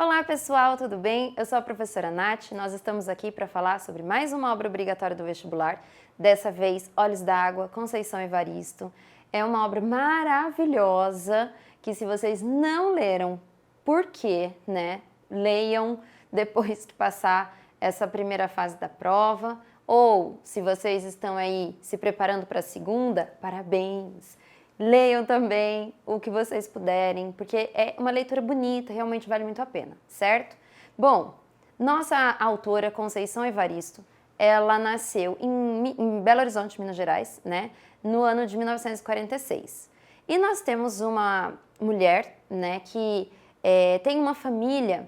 Olá pessoal, tudo bem? Eu sou a professora Nath, nós estamos aqui para falar sobre mais uma obra obrigatória do vestibular, dessa vez Olhos d'Água, Conceição Evaristo. É uma obra maravilhosa que se vocês não leram, por quê, né? Leiam depois que passar essa primeira fase da prova, ou se vocês estão aí se preparando para a segunda, parabéns! Leiam também o que vocês puderem, porque é uma leitura bonita, realmente vale muito a pena, certo? Bom, nossa autora Conceição Evaristo, ela nasceu em Belo Horizonte, Minas Gerais, né, no ano de 1946. E nós temos uma mulher, né, que tem uma família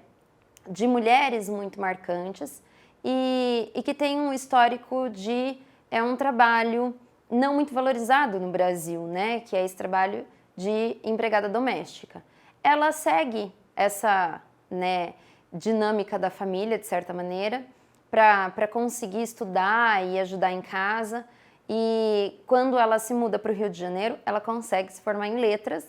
de mulheres muito marcantes e que tem um histórico de um trabalho não muito valorizado no Brasil, né, que é esse trabalho de empregada doméstica. Ela segue essa, né, dinâmica da família, de certa maneira, para conseguir estudar e ajudar em casa. E quando ela se muda para o Rio de Janeiro, ela consegue se formar em letras,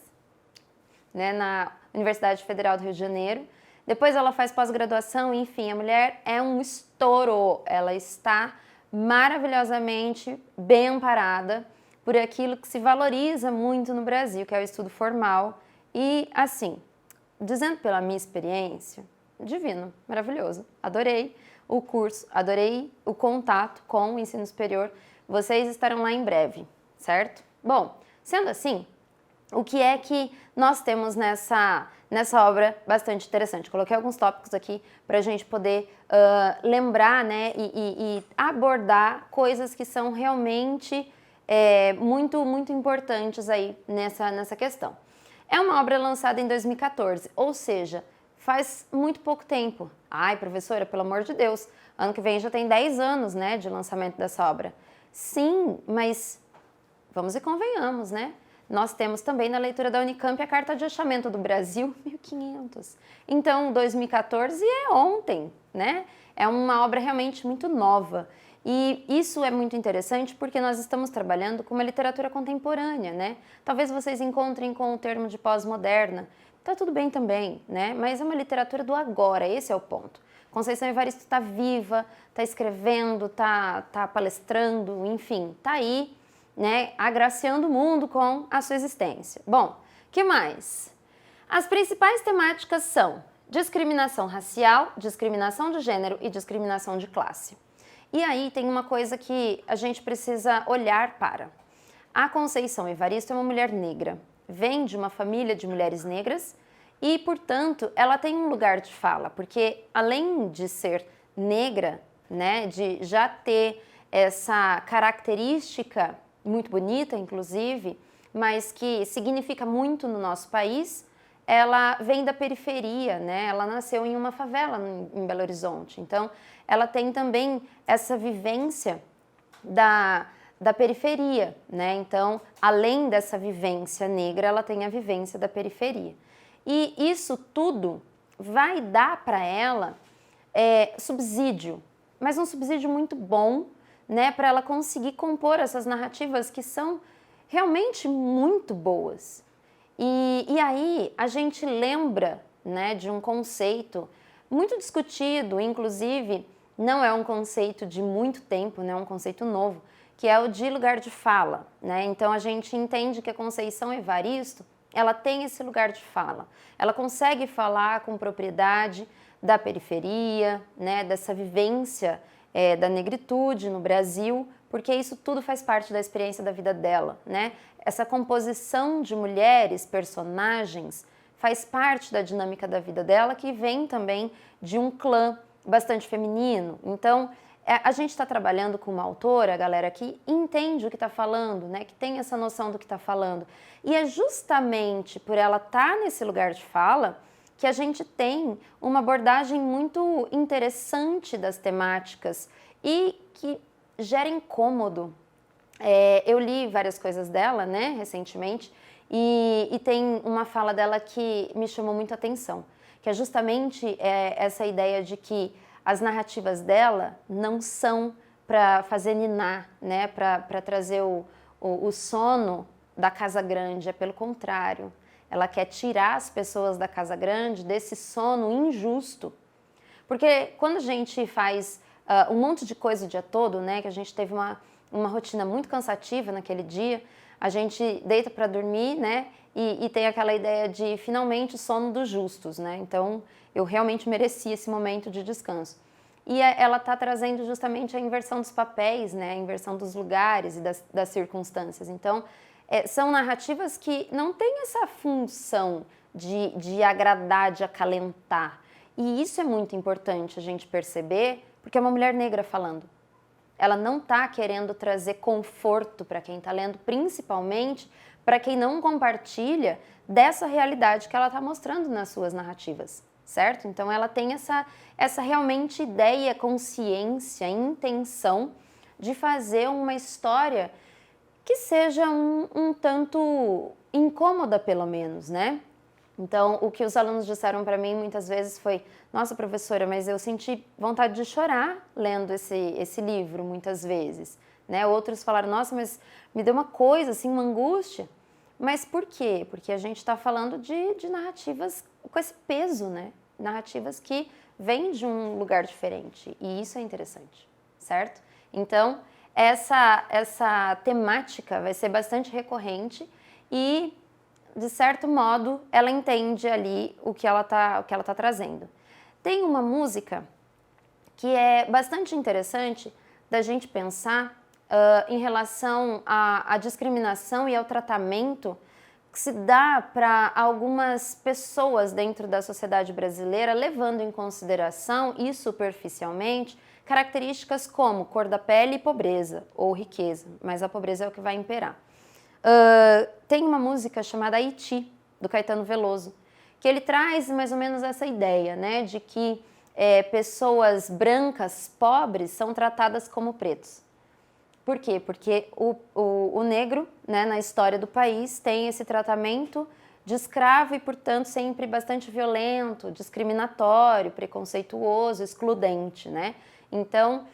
né, na Universidade Federal do Rio de Janeiro. Depois ela faz pós-graduação, enfim, a mulher é um estouro, ela está maravilhosamente bem amparada por aquilo que se valoriza muito no Brasil, que é o estudo formal. E, assim, dizendo pela minha experiência, divino, maravilhoso. Adorei o curso, adorei o contato com o ensino superior. Vocês estarão lá em breve, certo? Bom, sendo assim, o que é que nós temos nessa obra bastante interessante? Coloquei alguns tópicos aqui para a gente poder lembrar, né, e abordar coisas que são realmente muito importantes aí nessa questão. É uma obra lançada em 2014, ou seja, faz muito pouco tempo. Ai, professora, pelo amor de Deus, ano que vem já tem 10 anos, né, de lançamento dessa obra. Sim, mas vamos e convenhamos, né? Nós temos também na leitura da Unicamp a Carta de Achamento do Brasil, 1500. Então, 2014 é ontem, né? É uma obra realmente muito nova. E isso é muito interessante porque nós estamos trabalhando com uma literatura contemporânea, né? Talvez vocês encontrem com o termo de pós-moderna. Tá tudo bem também, né? Mas é uma literatura do agora, esse é o ponto. Conceição Evaristo está viva, está escrevendo, está palestrando, enfim, está aí, né, agraciando o mundo com a sua existência. Bom, que mais? As principais temáticas são discriminação racial, discriminação de gênero e discriminação de classe. E aí tem uma coisa que a gente precisa olhar para. A Conceição Evaristo é uma mulher negra, vem de uma família de mulheres negras e, portanto, ela tem um lugar de fala, porque além de ser negra, né, de já ter essa característica muito bonita, inclusive, mas que significa muito no nosso país, ela vem da periferia, né? Ela nasceu em uma favela em Belo Horizonte. Então, ela tem também essa vivência da periferia, né? Então, além dessa vivência negra, ela tem a vivência da periferia. E isso tudo vai dar para ela subsídio, mas um subsídio muito bom, né, para ela conseguir compor essas narrativas que são realmente muito boas. E aí a gente lembra, né, de um conceito muito discutido, inclusive não é um conceito de muito tempo, né, é um conceito novo, que é o de lugar de fala, né? Então a gente entende que a Conceição Evaristo, ela tem esse lugar de fala. Ela consegue falar com propriedade da periferia, né, dessa vivência da negritude no Brasil, porque isso tudo faz parte da experiência da vida dela, né? Essa composição de mulheres, personagens, faz parte da dinâmica da vida dela, que vem também de um clã bastante feminino. Então, a gente está trabalhando com uma autora, galera, que entende o que está falando, né? Que tem essa noção do que está falando. E é justamente por ela estar nesse lugar de fala que a gente tem uma abordagem muito interessante das temáticas e que gera incômodo. Eu li várias coisas dela, né, recentemente, e tem uma fala dela que me chamou muito a atenção, que é justamente essa ideia de que as narrativas dela não são para fazer ninar, né, para trazer o sono da casa grande, é pelo contrário. Ela quer tirar as pessoas da casa grande desse sono injusto. Porque quando a gente faz um monte de coisa o dia todo, né, que a gente teve uma rotina muito cansativa naquele dia, a gente deita para dormir, né, e tem aquela ideia de finalmente o sono dos justos, né, então eu realmente mereci esse momento de descanso. E ela está trazendo justamente a inversão dos papéis, né, a inversão dos lugares e das circunstâncias. Então, são narrativas que não têm essa função de agradar, de acalentar. E isso é muito importante a gente perceber, porque é uma mulher negra falando. Ela não está querendo trazer conforto para quem está lendo, principalmente para quem não compartilha dessa realidade que ela está mostrando nas suas narrativas, certo? Então ela tem essa realmente ideia, consciência, intenção de fazer uma história que seja um tanto incômoda, pelo menos, né? Então, o que os alunos disseram para mim muitas vezes foi: nossa, professora, mas eu senti vontade de chorar lendo esse livro muitas vezes, né? Outros falaram: nossa, mas me deu uma coisa, assim, uma angústia. Mas por quê? Porque a gente está falando de narrativas com esse peso, né? Narrativas que vêm de um lugar diferente, e isso é interessante, certo? Então, essa temática vai ser bastante recorrente e, de certo modo, ela entende ali o que ela tá trazendo. Tem uma música que é bastante interessante da gente pensar em relação à discriminação e ao tratamento que se dá para algumas pessoas dentro da sociedade brasileira, levando em consideração e superficialmente características como cor da pele e pobreza, ou riqueza, mas a pobreza é o que vai imperar. Tem uma música chamada Haiti, do Caetano Veloso, que ele traz mais ou menos essa ideia, né, de que pessoas brancas, pobres, são tratadas como pretos. Por quê? Porque o negro, né, na história do país, tem esse tratamento de escravo e, portanto, sempre bastante violento, discriminatório, preconceituoso, excludente, né? Então,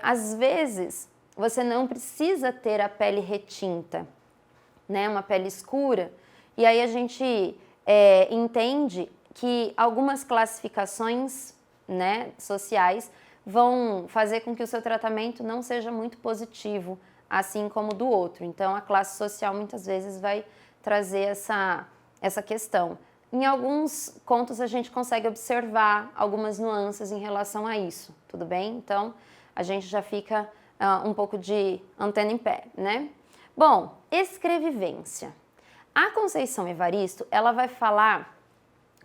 às vezes, você não precisa ter a pele retinta, né, uma pele escura, e aí a gente entende que algumas classificações, né, sociais vão fazer com que o seu tratamento não seja muito positivo, assim como o do outro. Então, a classe social muitas vezes vai trazer essa questão. Em alguns contos a gente consegue observar algumas nuances em relação a isso, tudo bem? Então, a gente já fica um pouco de antena em pé, né? Bom, escrevivência. A Conceição Evaristo, ela vai falar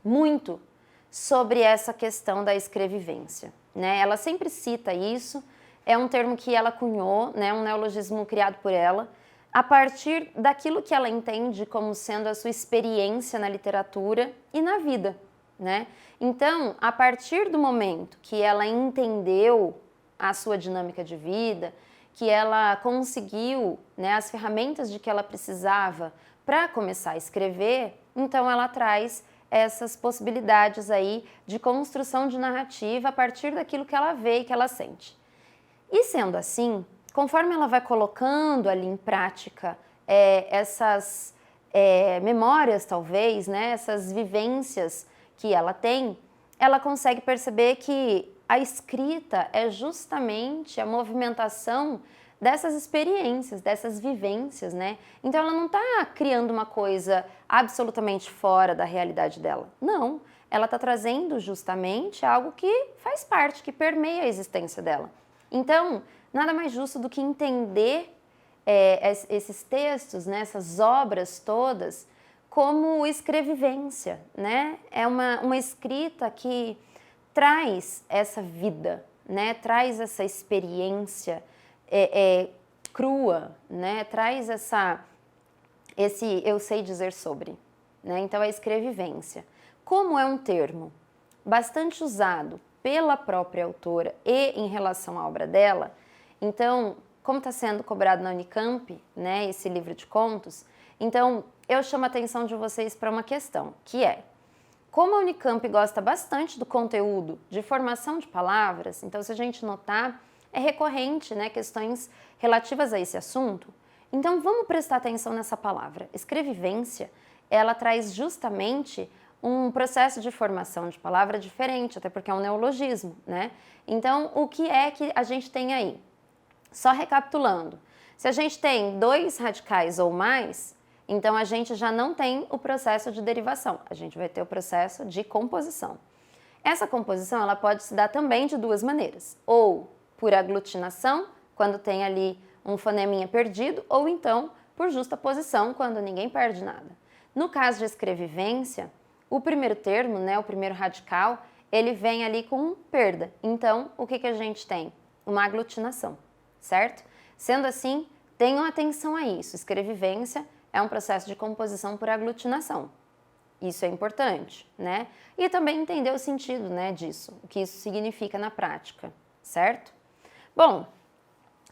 muito sobre essa questão da escrevivência, né? Ela sempre cita isso, é um termo que ela cunhou, né? Um neologismo criado por ela, a partir daquilo que ela entende como sendo a sua experiência na literatura e na vida, né? Então, a partir do momento que ela entendeu a sua dinâmica de vida, que ela conseguiu, né, as ferramentas de que ela precisava para começar a escrever, então ela traz essas possibilidades aí de construção de narrativa a partir daquilo que ela vê e que ela sente. E sendo assim, conforme ela vai colocando ali em prática essas memórias, talvez, né, essas vivências que ela tem, ela consegue perceber que a escrita é justamente a movimentação dessas experiências, dessas vivências, né? Então ela não está criando uma coisa absolutamente fora da realidade dela. Não, ela está trazendo justamente algo que faz parte, que permeia a existência dela. Então, nada mais justo do que entender esses textos, né, essas obras todas, como escrevivência, né? É uma escrita que traz essa vida, né? Traz essa experiência crua, né? Traz esse eu sei dizer sobre, né? Então, a escrevivência. Como é um termo bastante usado pela própria autora e em relação à obra dela, então, como está sendo cobrado na Unicamp, né, esse livro de contos, então eu chamo a atenção de vocês para uma questão, que é: como a Unicamp gosta bastante do conteúdo de formação de palavras, então se a gente notar, é recorrente, né, questões relativas a esse assunto, então vamos prestar atenção nessa palavra. Escrevivência ela traz justamente um processo de formação de palavra diferente, até porque é um neologismo, né? Então, o que é que a gente tem aí? Só recapitulando, se a gente tem 2 radicais ou mais, então a gente já não tem o processo de derivação, a gente vai ter o processo de composição. Essa composição ela pode se dar também de 2 maneiras, ou por aglutinação, quando tem ali um foneminha perdido, ou então por justaposição, quando ninguém perde nada. No caso de escrevivência, o primeiro termo, né, o primeiro radical, ele vem ali com perda. Então, o que a gente tem? Uma aglutinação, certo? Sendo assim, tenham atenção a isso. Escrevivência é um processo de composição por aglutinação. Isso é importante, né? E também entender o sentido, né, disso, o que isso significa na prática, certo? Bom,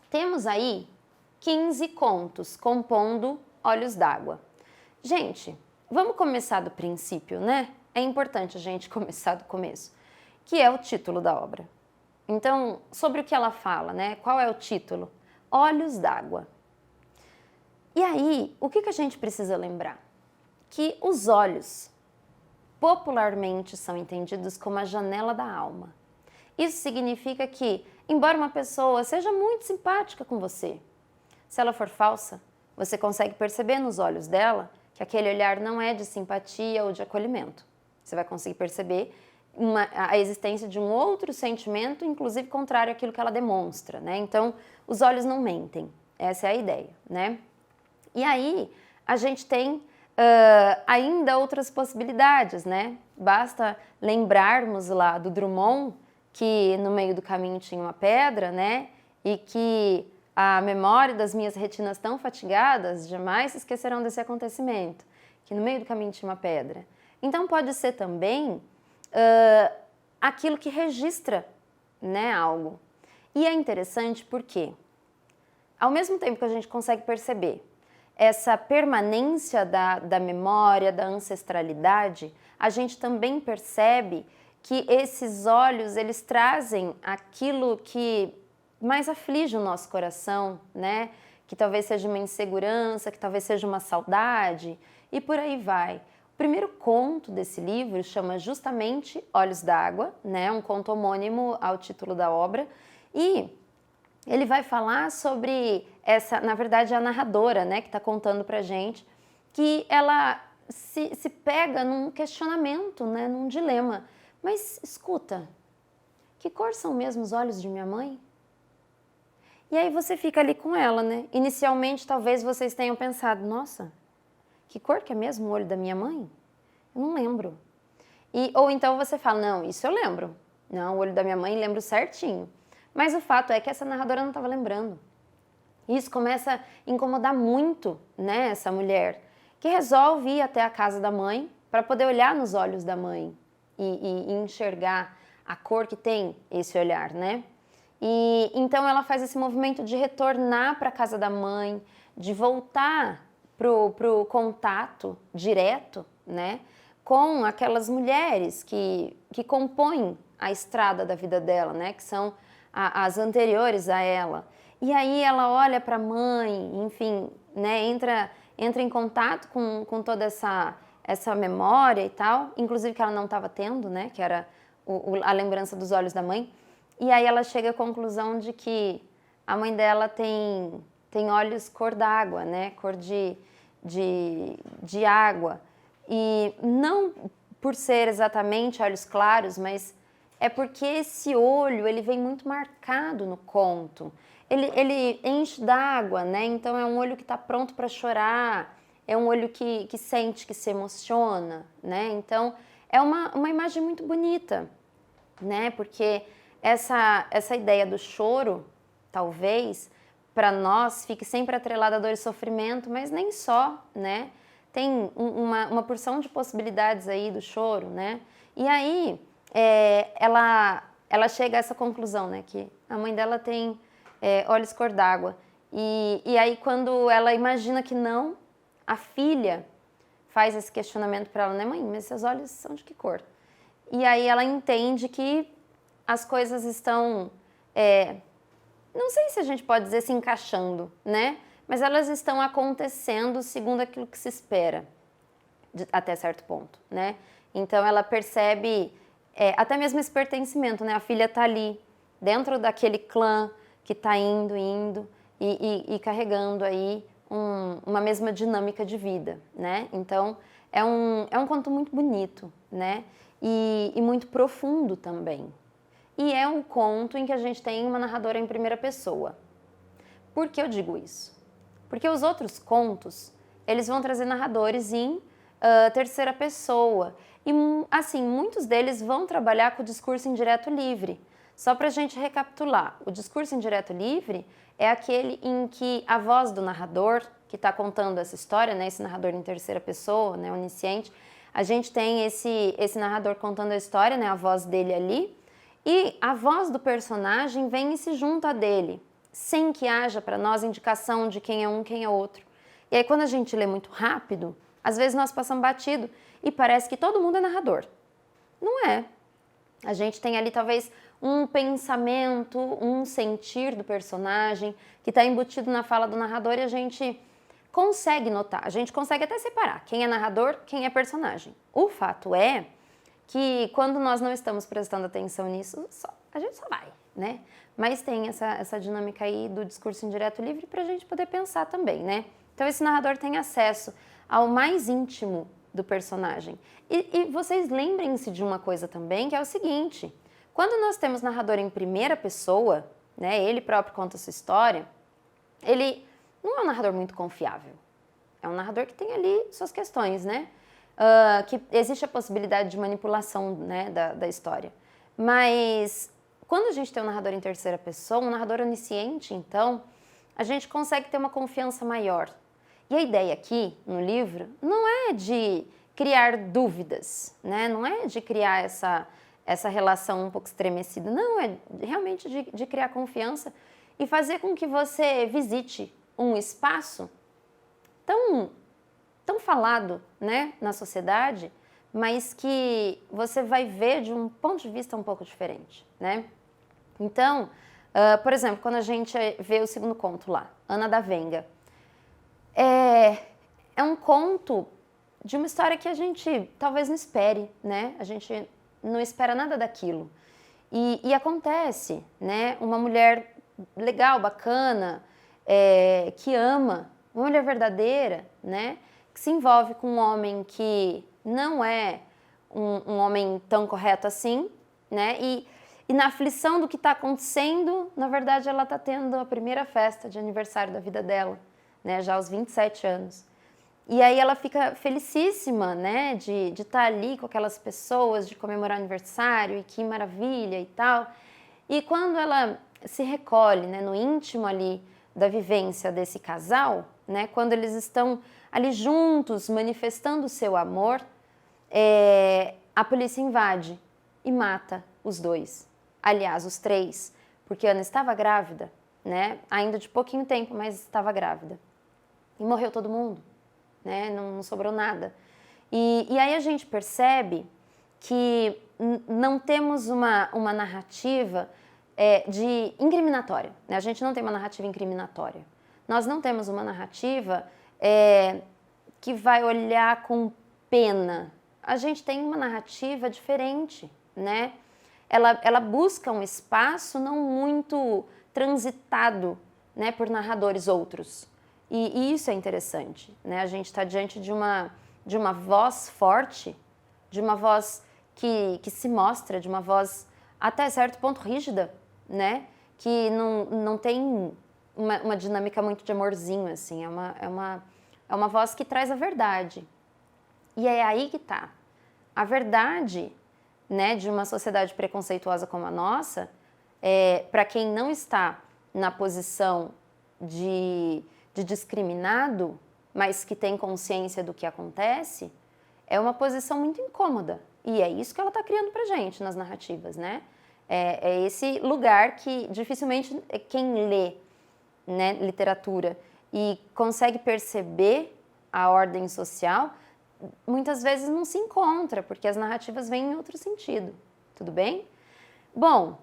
temos aí 15 contos compondo Olhos d'Água. Gente, vamos começar do princípio, né? É importante a gente começar do começo, que é o título da obra. Então, sobre o que ela fala, né? Qual é o título? Olhos d'Água. E aí, o que a gente precisa lembrar? Que os olhos popularmente são entendidos como a janela da alma. Isso significa que, embora uma pessoa seja muito simpática com você, se ela for falsa, você consegue perceber nos olhos dela que aquele olhar não é de simpatia ou de acolhimento. Você vai conseguir perceber a existência de um outro sentimento, inclusive contrário àquilo que ela demonstra, né? Então, os olhos não mentem. Essa é a ideia, né? E aí, a gente tem ainda outras possibilidades, né? Basta lembrarmos lá do Drummond, que no meio do caminho tinha uma pedra, né? E que a memória das minhas retinas tão fatigadas jamais se esquecerão desse acontecimento, que no meio do caminho tinha uma pedra. Então pode ser também aquilo que registra, né, algo. E é interessante porque, ao mesmo tempo que a gente consegue perceber essa permanência da memória, da ancestralidade, a gente também percebe que esses olhos, eles trazem aquilo que mais aflige o nosso coração, né? Que talvez seja uma insegurança, que talvez seja uma saudade, e por aí vai. O primeiro conto desse livro chama justamente Olhos d'Água, né? Um conto homônimo ao título da obra, e ele vai falar sobre essa, na verdade, a narradora, né, que está contando pra gente, que ela se pega num questionamento, né, num dilema. Mas escuta, que cor são mesmo os olhos de minha mãe? E aí você fica ali com ela, né? Inicialmente, talvez vocês tenham pensado, nossa, que cor que é mesmo o olho da minha mãe? Eu não lembro. Ou então você fala, não, isso eu lembro. Não, o olho da minha mãe lembro certinho. Mas o fato é que essa narradora não estava lembrando. E isso começa a incomodar muito, né, essa mulher, que resolve ir até a casa da mãe para poder olhar nos olhos da mãe e enxergar a cor que tem esse olhar, né? E então ela faz esse movimento de retornar para a casa da mãe, de voltar pro contato direto, né, com aquelas mulheres que compõem a estrada da vida dela, né, que são as anteriores a ela. E aí ela olha para a mãe, enfim, né, entra em contato com toda essa memória e tal, inclusive que ela não estava tendo, né, que era a lembrança dos olhos da mãe. E aí ela chega à conclusão de que a mãe dela tem olhos cor d'água, né, cor de água. E não por ser exatamente olhos claros, mas é porque esse olho, ele vem muito marcado no conto. Ele enche d'água, né? Então é um olho que está pronto para chorar, é um olho que sente, que se emociona, né? Então é uma imagem muito bonita, né? Porque essa ideia do choro, talvez, para nós fique sempre atrelada a dor e sofrimento, mas nem só, né? Tem uma porção de possibilidades aí do choro, né? E aí ela chega a essa conclusão, né? Que a mãe dela tem olhos cor d'água. E aí quando ela imagina que não, a filha faz esse questionamento para ela, né? Mãe, mas seus olhos são de que cor? E aí ela entende que as coisas estão, não sei se a gente pode dizer se encaixando, né? Mas elas estão acontecendo segundo aquilo que se espera. até certo ponto, né? Então ela percebe até mesmo esse pertencimento, né? A filha tá ali, dentro daquele clã que tá indo e carregando aí uma mesma dinâmica de vida, né? Então é um conto muito bonito, né? E muito profundo também. E é um conto em que a gente tem uma narradora em primeira pessoa. Por que eu digo isso? Porque os outros contos, eles vão trazer narradores em terceira pessoa. E, assim, muitos deles vão trabalhar com o discurso indireto livre. Só para a gente recapitular, o discurso indireto livre é aquele em que a voz do narrador, que está contando essa história, né, esse narrador em terceira pessoa, né, onisciente, a gente tem esse narrador contando a história, né, a voz dele ali, e a voz do personagem vem e se junta a dele, sem que haja para nós indicação de quem é um, quem é outro. E aí quando a gente lê muito rápido, às vezes nós passamos batido e parece que todo mundo é narrador. Não é. A gente tem ali talvez um pensamento, um sentir do personagem que está embutido na fala do narrador e a gente consegue notar, a gente consegue até separar quem é narrador, quem é personagem. O fato é que quando nós não estamos prestando atenção nisso, a gente só vai, né? Mas tem essa dinâmica aí do discurso indireto livre para a gente poder pensar também, né? Então esse narrador tem acesso ao mais íntimo do personagem. E vocês lembrem-se de uma coisa também, que é o seguinte, quando nós temos narrador em primeira pessoa, né, ele próprio conta a sua história, ele não é um narrador muito confiável. É um narrador que tem ali suas questões, né? Que existe a possibilidade de manipulação, né, da história. Mas quando a gente tem um narrador em terceira pessoa, um narrador onisciente, então, a gente consegue ter uma confiança maior. E a ideia aqui, no livro, não é de criar dúvidas, né? Não é de criar essa relação um pouco estremecida, não, é realmente de criar confiança e fazer com que você visite um espaço tão falado, né, na sociedade, mas que você vai ver de um ponto de vista um pouco diferente, né? Então, por exemplo, quando a gente vê o segundo conto lá, Ana da Venga, é um conto de uma história que a gente talvez não espere, né? A gente não espera nada daquilo. E acontece, né? Uma mulher legal, bacana, que ama, uma mulher verdadeira, né? Que se envolve com um homem que não é um homem tão correto assim, né? E na aflição do que está acontecendo, na verdade, ela está tendo a primeira festa de aniversário da vida dela, né? Já aos 27 anos. E aí ela fica felicíssima, né, de estar ali com aquelas pessoas, de comemorar o aniversário, e que maravilha e tal. E quando ela se recolhe, né, no íntimo ali da vivência desse casal, né, quando eles estão ali juntos, manifestando o seu amor, a polícia invade e mata os dois. Aliás, os três, porque Ana estava grávida, né, ainda de pouquinho tempo, mas estava grávida. E morreu todo mundo. Né? Não sobrou nada. E aí a gente percebe que não temos uma narrativa de incriminatória. Né? A gente não tem uma narrativa incriminatória. Nós não temos uma narrativa que vai olhar com pena. A gente tem uma narrativa diferente, né? Ela busca um espaço não muito transitado, né, por narradores outros. E isso é interessante, né? A gente está diante de uma voz forte, de uma voz que se mostra, de uma voz até certo ponto rígida, né? Que não tem uma dinâmica muito de amorzinho, assim. É uma voz que traz a verdade. E é aí que tá. A verdade, né, de uma sociedade preconceituosa como a nossa, para quem não está na posição de discriminado, mas que tem consciência do que acontece, é uma posição muito incômoda. E é isso que ela está criando pra gente nas narrativas, né? É esse lugar que dificilmente quem lê, né, literatura e consegue perceber a ordem social, muitas vezes não se encontra, porque as narrativas vêm em outro sentido. Tudo bem? Bom,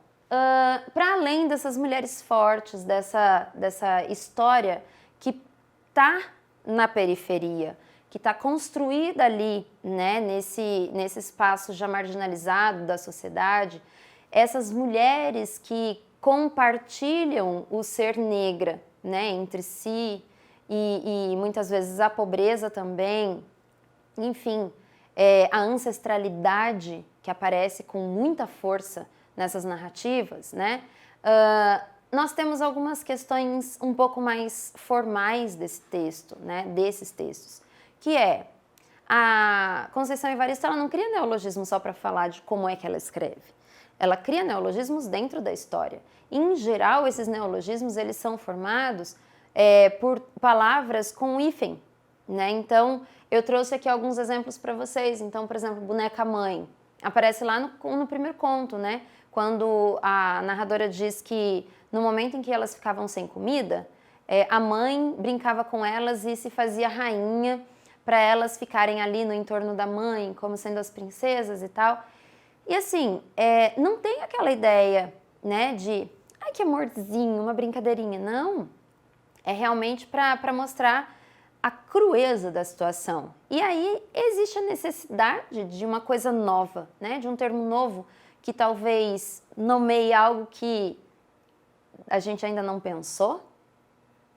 para além dessas mulheres fortes, dessa história que está na periferia, que está construída ali, né, nesse espaço já marginalizado da sociedade, essas mulheres que compartilham o ser negra, né, entre si e muitas vezes a pobreza também, enfim, a ancestralidade que aparece com muita força nessas narrativas, né? Nós temos algumas questões um pouco mais formais desse texto, né? Desses textos, que é a Conceição Evaristo, ela não cria neologismo só para falar de como é que ela escreve. Ela cria neologismos dentro da história. Em geral, esses neologismos eles são formados por palavras com hífen, né? Então, eu trouxe aqui alguns exemplos para vocês. Então, por exemplo, boneca-mãe. Aparece lá no primeiro conto, né? Quando a narradora diz que no momento em que elas ficavam sem comida, a mãe brincava com elas e se fazia rainha para elas ficarem ali no entorno da mãe, como sendo as princesas e tal. E assim, não tem aquela ideia, né, de ai, que amorzinho, uma brincadeirinha. Não, é realmente para mostrar a crueza da situação. E aí existe a necessidade de uma coisa nova, né, de um termo novo que talvez nomeie algo que a gente ainda não pensou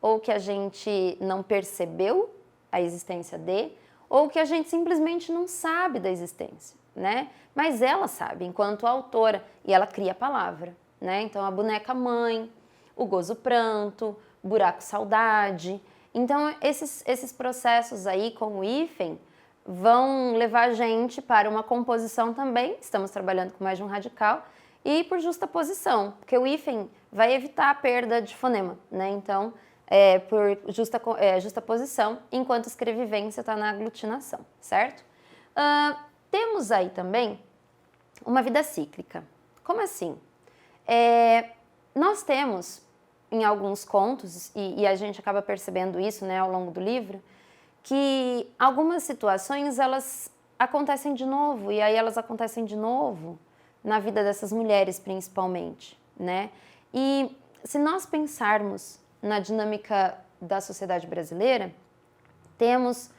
ou que a gente não percebeu a existência de, ou que a gente simplesmente não sabe da existência, né? Mas ela sabe, enquanto autora, e ela cria a palavra, né? Então, a boneca-mãe, o gozo-pranto, buraco-saudade. Então, esses processos aí com o hífen vão levar a gente para uma composição também, estamos trabalhando com mais de um radical, e por justaposição, porque o hífen vai evitar a perda de fonema, né? Então, por justaposição, enquanto escrevivência está na aglutinação, certo? Temos aí também uma vida cíclica. Como assim? Nós temos, em alguns contos, e a gente acaba percebendo isso, né, ao longo do livro, que algumas situações, elas acontecem de novo, e aí elas acontecem de novo na vida dessas mulheres, principalmente, né? E se nós pensarmos na dinâmica da sociedade brasileira, temos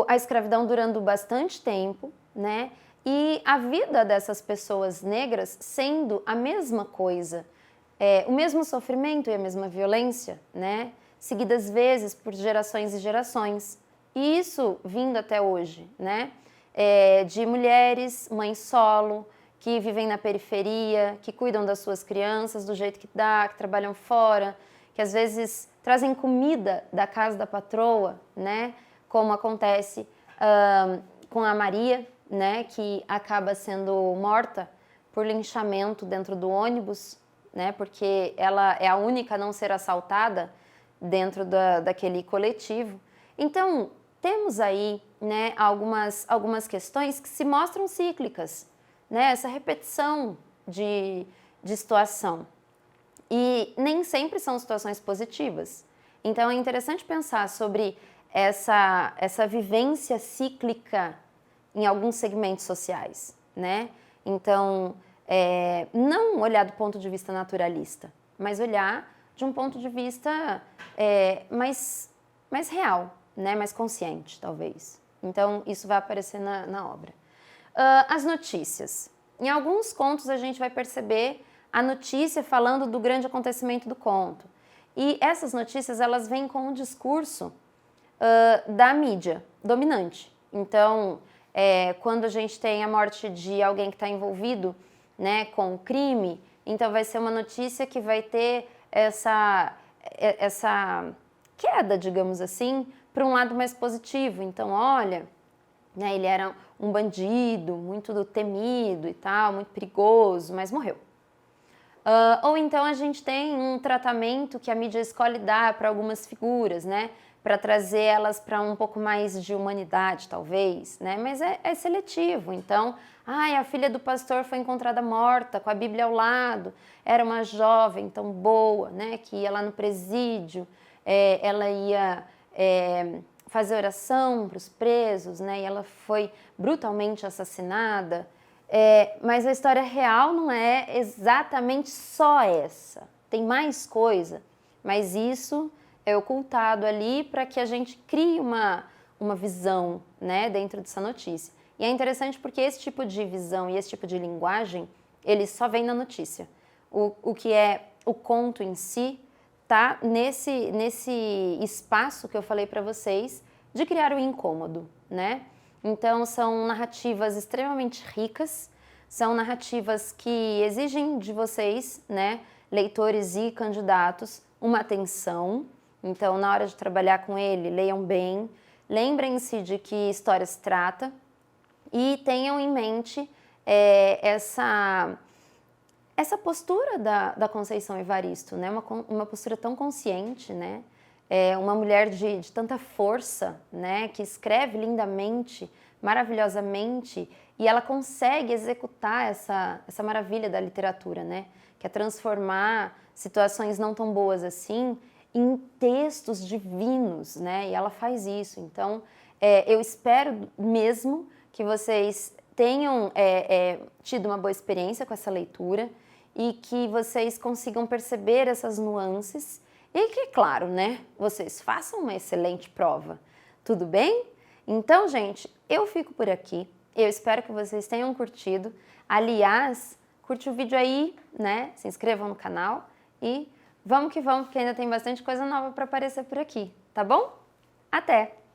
a escravidão durando bastante tempo, né? E a vida dessas pessoas negras sendo a mesma coisa, o mesmo sofrimento e a mesma violência, né? Seguidas vezes por gerações e gerações. E isso vindo até hoje, né? De mulheres, mães solo, que vivem na periferia, que cuidam das suas crianças do jeito que dá, que trabalham fora, que às vezes trazem comida da casa da patroa, né? Como acontece com a Maria, né? Que acaba sendo morta por linchamento dentro do ônibus, né? Porque ela é a única a não ser assaltada dentro daquele coletivo. Então, temos aí, né, algumas questões que se mostram cíclicas, né? Essa repetição de situação. E nem sempre são situações positivas. Então, é interessante pensar sobre essa vivência cíclica em alguns segmentos sociais, né? Então, não olhar do ponto de vista naturalista, mas olhar de um ponto de vista mais real, né? Mais consciente, talvez. Então, isso vai aparecer na obra. As notícias. Em alguns contos, a gente vai perceber a notícia falando do grande acontecimento do conto. E essas notícias, elas vêm com um discurso da mídia dominante. Então, quando a gente tem a morte de alguém que está envolvido, né, com o crime, então vai ser uma notícia que vai ter essa queda, digamos assim, para um lado mais positivo. Então, olha, né, ele era um bandido, muito temido e tal, muito perigoso, mas morreu. Ou então a gente tem um tratamento que a mídia escolhe dar para algumas figuras, né? Para trazer elas para um pouco mais de humanidade, talvez, né? Mas é seletivo. Então, a filha do pastor foi encontrada morta, com a Bíblia ao lado. Era uma jovem tão boa, né? Que ia lá no presídio, ela ia fazer oração para os presos, né? E ela foi brutalmente assassinada. Mas a história real não é exatamente só essa. Tem mais coisa, mas isso é ocultado ali para que a gente crie uma visão, né, dentro dessa notícia. E é interessante porque esse tipo de visão e esse tipo de linguagem, ele só vem na notícia. O que é o conto em si tá nesse espaço que eu falei para vocês de criar o incômodo, né? Então são narrativas extremamente ricas, são narrativas que exigem de vocês, né, leitores e candidatos, uma atenção. Então, na hora de trabalhar com ele, leiam bem, lembrem-se de que história se trata e tenham em mente essa postura da Conceição Evaristo, né? Uma postura tão consciente, né? Uma mulher de tanta força, né? Que escreve lindamente, maravilhosamente, e ela consegue executar essa maravilha da literatura, né? Que é transformar situações não tão boas assim em textos divinos, né? E ela faz isso. Então, eu espero mesmo que vocês tenham tido uma boa experiência com essa leitura e que vocês consigam perceber essas nuances e que, claro, né, vocês façam uma excelente prova. Tudo bem? Então, gente, eu fico por aqui. Eu espero que vocês tenham curtido. Aliás, curte o vídeo aí, né? Se inscrevam no canal e vamos que ainda tem bastante coisa nova para aparecer por aqui, tá bom? Até!